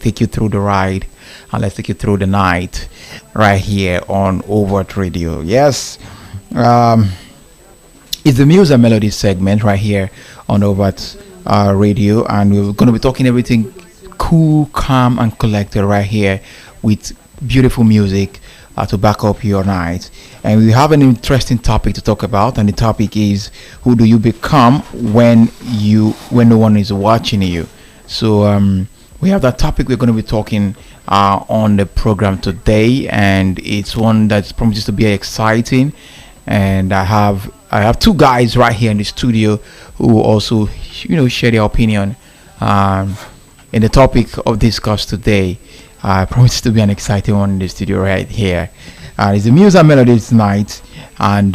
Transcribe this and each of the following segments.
take you through the ride and let's take you through the night right here on Overt Radio. Yes, um, it's the Music and Melody segment right here on Overt Radio, and we're going to be talking everything cool, calm, and collected right here with beautiful music to back up your night. And we have an interesting topic to talk about, and the topic is who do you become when no one is watching you. So we have that topic we're going to be talking on the program today, and it's one that promises to be exciting. And I have two guys right here in the studio who also share their opinion um, in the topic of discuss today. I promise to be an exciting one in the studio right here. It's the Music and Melody tonight, and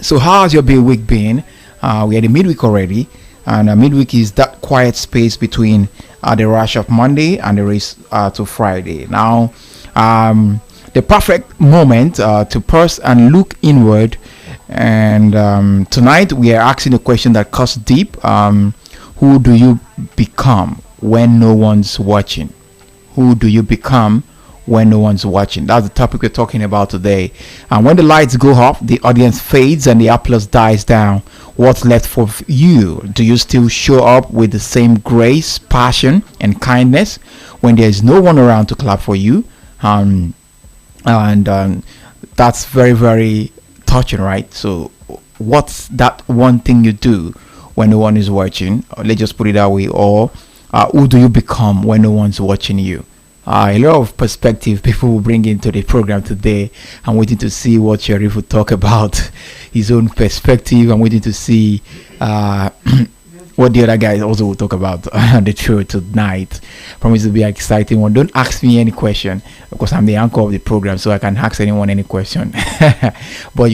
so how has your week been? We had a midweek already, and midweek is that quiet space between the rush of Monday and the race to Friday. Now, the perfect moment to pause and look inward. And tonight we are asking a question that cuts deep. Who do you become when no one's watching? Who do you become when no one's watching? That's the topic we're talking about today. And when the lights go off, the audience fades and the applause dies down, what's left for you? Do you still show up with the same grace, passion, and kindness when there is no one around to clap for you? And that's very, very touching, right? So what's that one thing you do when no one is watching? Let's just put it that way. Or who do you become when no one's watching you? A lot of perspective people will bring into the program today. I'm waiting to see what Sharif will talk about, his own perspective. I'm waiting to see what the other guys also will talk about on the show tonight. Promise to be an exciting one. Don't ask me any question because I'm the anchor of the program, so I can ask anyone any question. But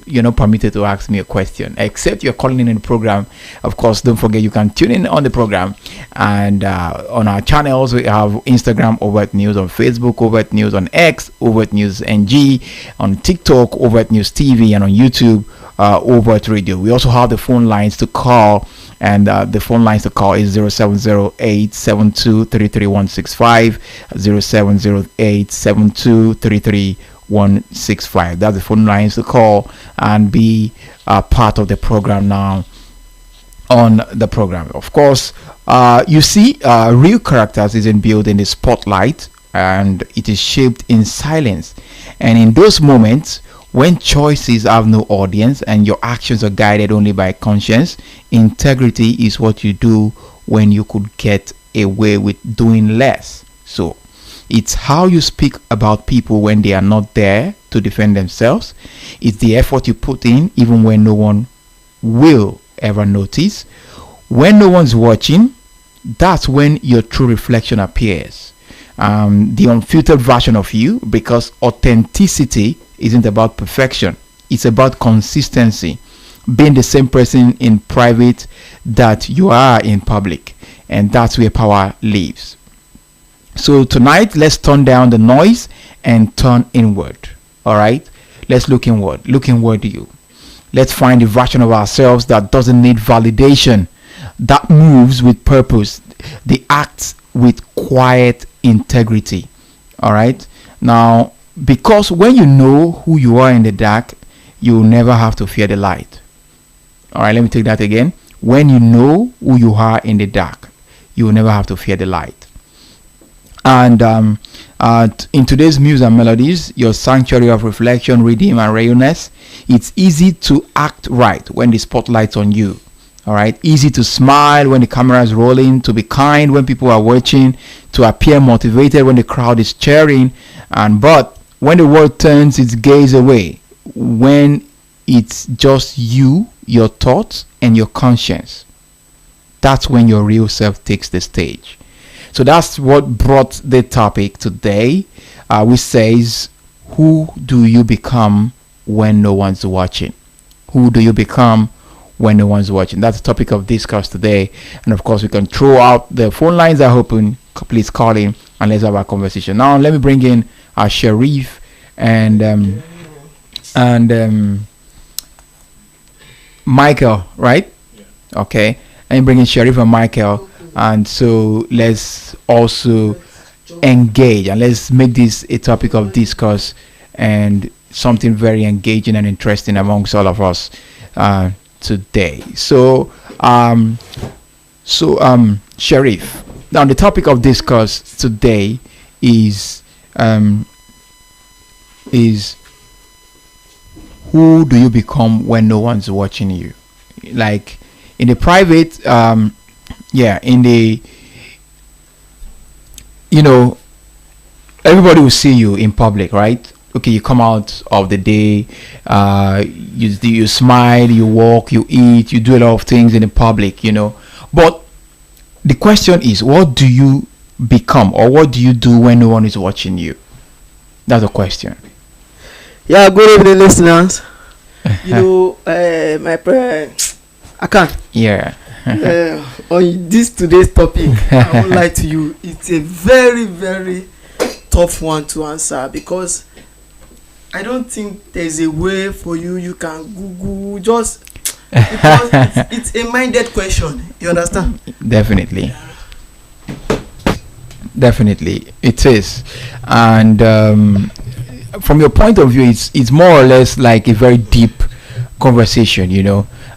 you're not permitted to ask me a question except you're calling in the program. Of course, don't forget you can tune in on the program, and on our channels we have Instagram Overt News, on Facebook Overt News, on X Overt News NG, on TikTok Overt News TV, and on YouTube Overt Radio. We also have the phone lines to call, and the phone lines to call is 0708 0708 That's the phone lines to call and be part of the program now on the program. Of course, you see, real characters isn't built in the spotlight, and it is shaped in silence. And in those moments when choices have no audience and your actions are guided only by conscience, integrity is what you do when you could get away with doing less. So it's how you speak about people when they are not there to defend themselves. It's the effort you put in even when no one will ever notice. When no one's watching, that's when your true reflection appears. The unfiltered version of you, because authenticity isn't about perfection. It's about consistency. Being the same person in private that you are in public. And that's where power lives. So tonight, let's turn down the noise and turn inward. All right, let's look inward. Look inward, you. Let's find a version of ourselves that doesn't need validation, that moves with purpose, that acts with quiet integrity. All right. Now, because when you know who you are in the dark, you will never have to fear the light. All right, let me take that again. When you know who you are in the dark, you will never have to fear the light. And in today's Music and Melodies, your sanctuary of reflection, redeem, and realness, it's easy to act right when the spotlight's on you. All right, easy to smile when the camera is rolling, to be kind when people are watching, to appear motivated when the crowd is cheering. But when the world turns its gaze away, when it's just you, your thoughts, and your conscience, that's when your real self takes the stage. So that's what brought the topic today, which says, who do you become when no one's watching? Who do you become when no one's watching? That's the topic of discuss today. And of course, we can throw out the phone lines are open. Please call in and let's have a conversation. Now, let me bring in Sharif and Michael, right? Yeah. Okay. And bring in Sharif and Michael And so let's also engage, and let's make this a topic of discourse and something very engaging and interesting amongst all of us today. Sharif, now the topic of discourse today is who do you become when no one's watching you? Like in the private, in the, everybody will see you in public, right? Okay, you come out of the day, you smile, you walk, you eat, you do a lot of things in the public, But the question is, what do you become, or what do you do when no one is watching you? That's the question. Yeah, good evening, listeners. My prayer, I can't. Yeah. On this today's topic, I won't lie to you, it's a very, very tough one to answer, because I don't think there's a way for you can Google just because it's a minded question. You understand? Definitely it is. And from your point of view, it's more or less like a very deep conversation,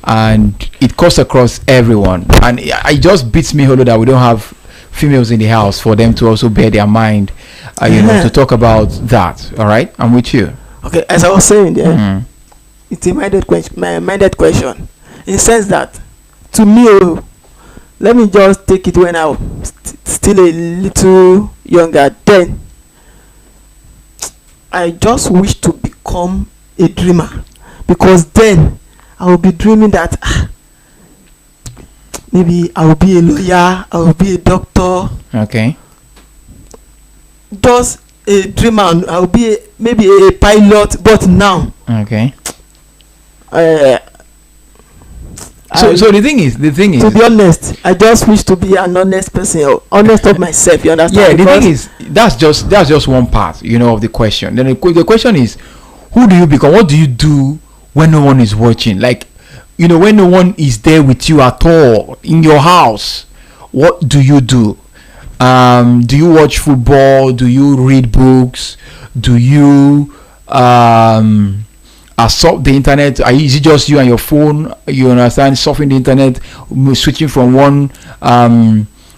and it cuts across everyone. And it just beats me hollow that we don't have females in the house for them to also bear their mind, to talk about that. All right, I'm with you. Okay, as I was saying there, it's a minded question, in the sense that, to me, let me just take it when I was still a little younger. Then I just wish to become a dreamer, because then I will be dreaming that maybe I will be a lawyer, I will be a doctor. Okay. Just a dreamer. I will be maybe a pilot, but now. Okay. So the thing is, to be honest, I just wish to be an honest person, honest of myself. You understand? Yeah, the thing is, that's just one part, of the question. Then the question is, who do you become? What do you do when no one is watching? Like, when no one is there with you at all in your house, what do you do? Do you watch football? Do you read books? Do you surf the internet? Is it just you and your phone? You understand, surfing the internet, switching from one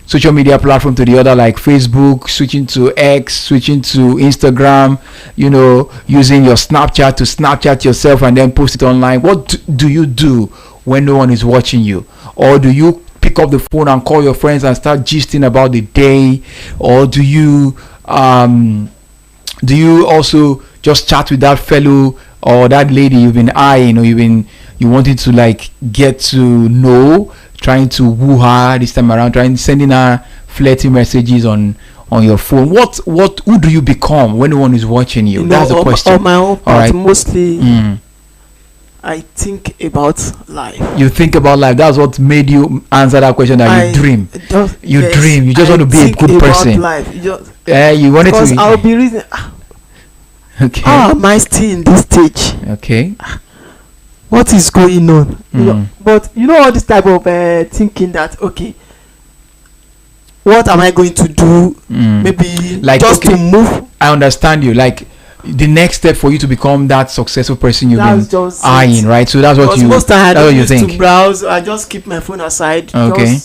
social media platform to the other, like Facebook, switching to X, switching to Instagram, using your Snapchat to Snapchat yourself and then post it online. What do you do when no one is watching you? Or do you pick up the phone and call your friends and start gisting about the day? Or do you also just chat with that fellow or that lady you've been eyeing, or you wanted to like get to know, trying to woo her this time around, sending her flirty messages on your phone? Who do you become when no one is watching you? That's the question. On my own part, mostly I think about life. You think about life. That's what made you answer that question. That you dream. Dream. You just want to be a good person. Life. You wanted to. Because I'll be reason. Okay. How am I still in this stage? Okay. What is going on? But all this type of thinking that, okay, what am I going to do? Maybe like, just to move. I understand you. Like the next step for you to become that successful person you've been eyeing, right? So that's what most time that's what you think. To browse, I just keep my phone aside. Okay.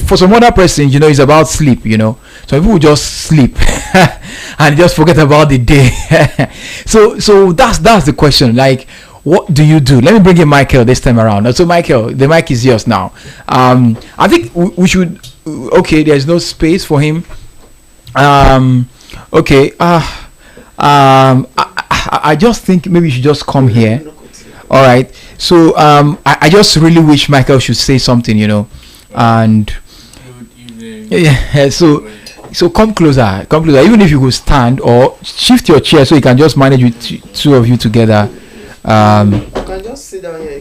For some other persons, it's about sleep. So people will just sleep and just forget about the day. so that's the question. Like, what do you do? Let me bring in Michael this time around. So Michael, the mic is yours now. I think we should. Okay, there's no space for him. Okay. I just think maybe you should just come here. All right. So I just really wish Michael should say something, and yeah. So come closer. Even if you could stand or shift your chair so you can just manage with two of you together. You can just sit down here.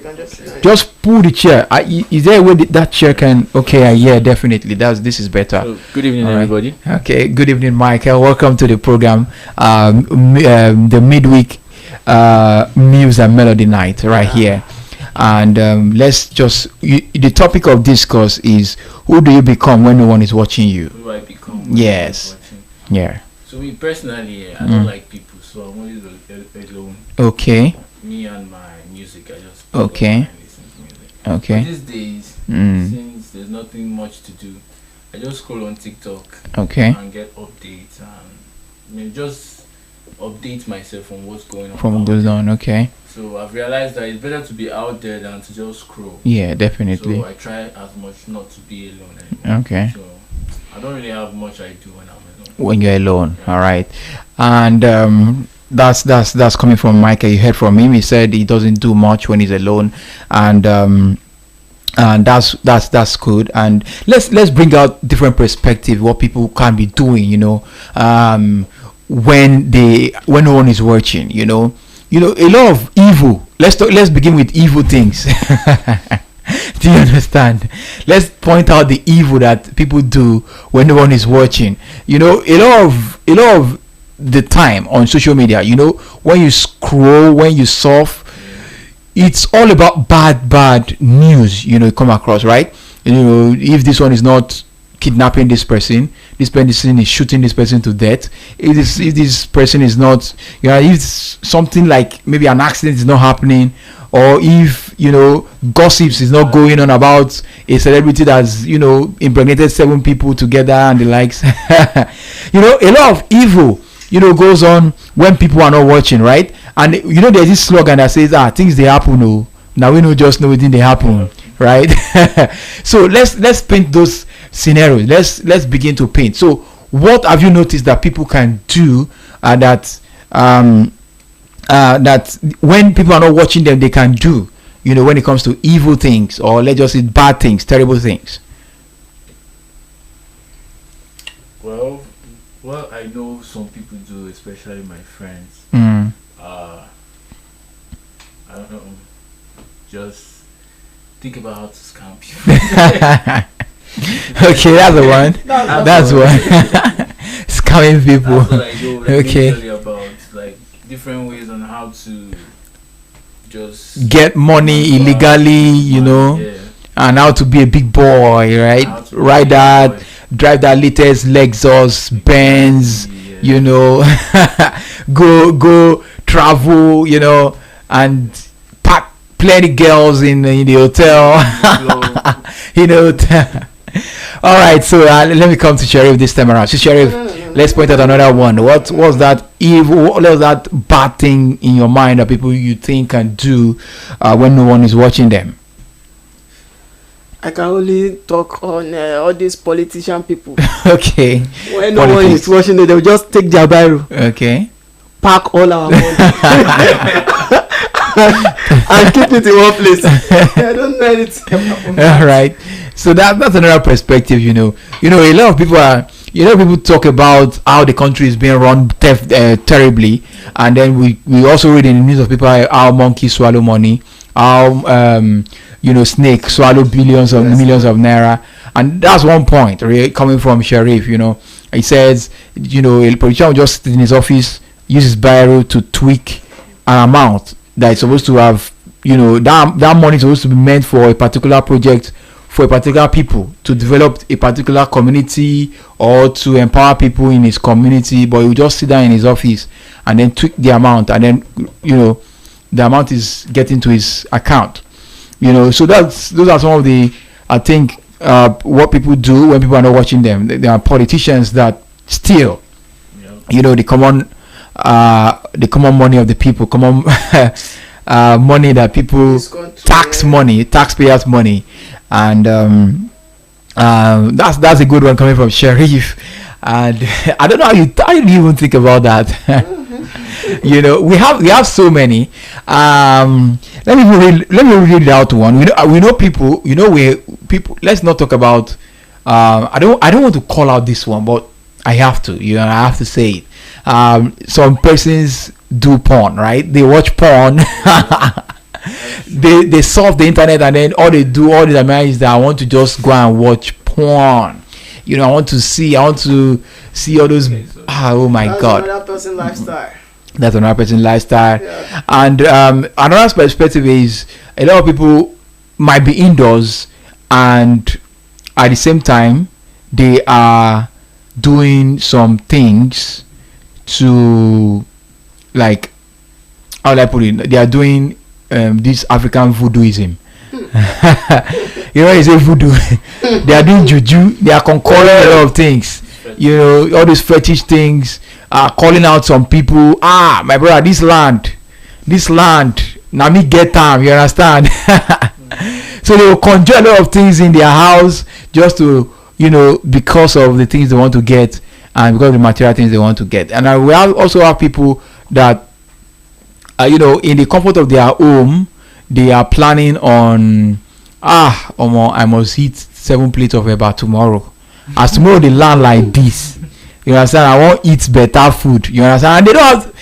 Just pull the chair. Is there a way that chair can? Okay, yeah, definitely. This is better. Good evening, everybody. Okay, good evening, Michael. Welcome to the program, the midweek Muse and Melody Night right here. And let's just the topic of discourse is, who do you become when no one is watching you? Who do I become when Yes. no one is watching? Yeah. So me personally, I don't like people, so I'm always alone. Okay. Me and my music, I just pick up Okay. and listen to music. But Okay. these days, Mm. since there's nothing much to do, I just scroll on TikTok Okay. and get updates and just update myself on what's going on. From out goes there. on. Okay. So I've realized that it's better to be out there than to just scroll. Yeah, definitely. So I try as much not to be alone anymore. Okay. So I don't really have much I do when I'm alone. When you're alone. Yeah. All right. And that's coming from Micah. You heard from him. He said he doesn't do much when he's alone, and that's good. And let's bring out different perspective, what people can be doing, when no one is watching, a lot of evil. Let's begin with evil things. Do you understand? Let's point out the evil that people do when no one is watching. A lot of the time on social media, when you scroll, when you surf, it's all about bad news, you come across, right? If this one is not kidnapping this person is shooting this person to death. If this person is not, if something like maybe an accident is not happening, or if gossips is not going on about a celebrity that's impregnated 7 people together and the likes. A lot of evil goes on when people are not watching, right? And there's this slogan that says, things they happen, no, now we just know within they happen, right? So let's paint those scenarios. Let's begin to paint. So what have you noticed that people can do, that when people are not watching them, they can do, when it comes to evil things, or let's just say bad things, terrible things? Well, I know some people do, especially my friends. I don't know, just think about how to scam people. Okay, that's the one. That's one. Scamming people. That's what I know, Okay. majorly about, like different ways on how to just Get money illegally, Yeah. and how to be a big boy, right? How to be Ride a that, big boy. drive that latest Lexus, Benz, Yeah. go travel, and pack plenty girls in the hotel. All right, so let me come to Sheriff this time around. So Sheriff, let's point out another one. What was that evil? What was that bad thing in your mind that people you think can do when no one is watching them? I can only talk on all these politician people. Okay. When no one is watching them, they'll just take their Bible, Okay. pack all our money, and keep it in one place. I don't know anything. All right. So that's another perspective. A lot of people talk about how the country is being run terribly, and then we also read in the news of people how monkeys swallow money, how snake swallow billions of millions of naira. And that's one point really coming from Sheriff. He says a politician will just sit in his office, use his biro to tweak an amount that is supposed to have, that money is supposed to be meant for a particular project, for a particular people, to develop a particular community or to empower people in his community. But he will just sit down in his office and then tweak the amount, and then the amount is getting to his account. So those are some of the, I think, what people do when people are not watching them. There are politicians that steal, the common money of the people, common money that people, taxpayers' money, and that's a good one coming from Sheriff. And I don't know how you even think about that. We have so many. Let me read out one. We know people. People. Let's not talk about. I don't want to call out this one, but I have to. I have to say it. Some persons do porn, right? They watch porn. they surf the internet, and then all they demand is that I want to just go and watch porn. I want to see all those. Oh my God. That's another person's lifestyle. That's another person's lifestyle. Yeah. And another perspective is a lot of people might be indoors, and at the same time they are doing some things to, like, how will I put it? They are doing this African voodooism. You know, it's a voodoo. They are doing juju. They are concocting a lot of things. You know, all these fetish things. Calling out some people. My brother, this land. Now me get time. You understand? So they will conjure a lot of things in their house just to, because of the things they want to get, and because of the material things they want to get. And we also have people that, in the comfort of their home, they are planning on, I must eat 7 plates of eba tomorrow. As tomorrow they land like this. You understand? I want eat better food. You understand? And they don't have,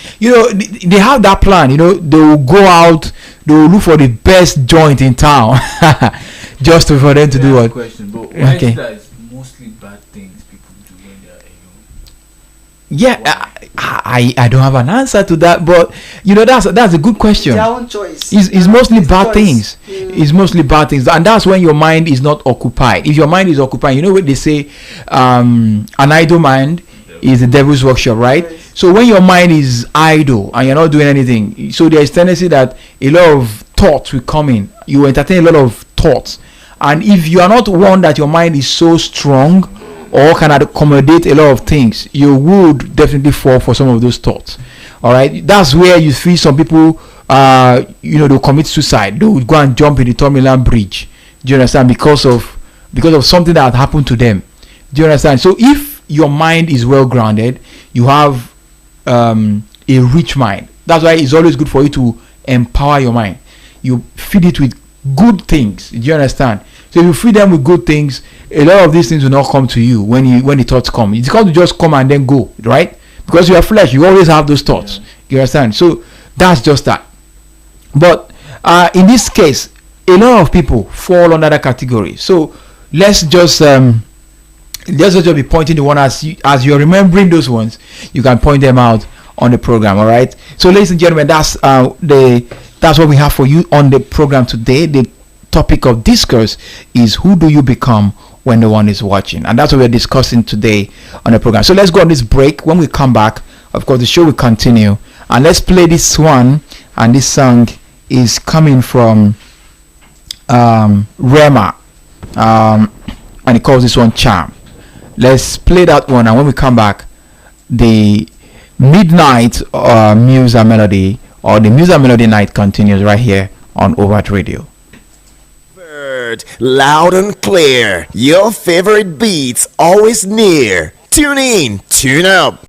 they have that plan. They will go out, they will look for the best joint in town, just for them to do what. Question, but why is that it's mostly bad things people do when they are alone? Yeah, I don't have an answer to that, but that's a good question. Their own choice. It's mostly bad choice. things. It's mostly bad things, and that's when your mind is not occupied. If your mind is occupied, you know what they say, an idle mind is the devil's workshop, right? Yes. So when your mind is idle and you're not doing anything, so there's tendency that a lot of thoughts will come in. You entertain a lot of thoughts, and if you are not one that your mind is so strong or can accommodate a lot of things, you would definitely fall for some of those thoughts. All right, that's where you see some people, they'll commit suicide. They would go and jump in the Tomiland Bridge. Do you understand? Because of something that had happened to them. Do you understand? So if your mind is well grounded, you have a rich mind. That's why it's always good for you to empower your mind. You feed it with good things. Do you understand? So if you feed them with good things, a lot of these things will not come to you when the thoughts come. It's going to just come and then go, right? Because you are flesh, you always have those thoughts. Yeah. You understand? So that's just that. But in this case, a lot of people fall under that category. So let's just be pointing the one as you're remembering those ones, you can point them out on the program. All right. So ladies and gentlemen, that's what we have for you on the program today. The topic of discourse is, who do you become when no one is watching? And that's what we're discussing today on the program. So let's go on this break. When we come back, of course, the show will continue, and let's play this one. And this song is coming from Rema, and he calls this one Charm. Let's play that one, and when we come back, the midnight Muse and Melody, or the Muse and Melody night, continues right here on Overt Radio. Loud and clear, your favorite beats always near. Tune in, tune up.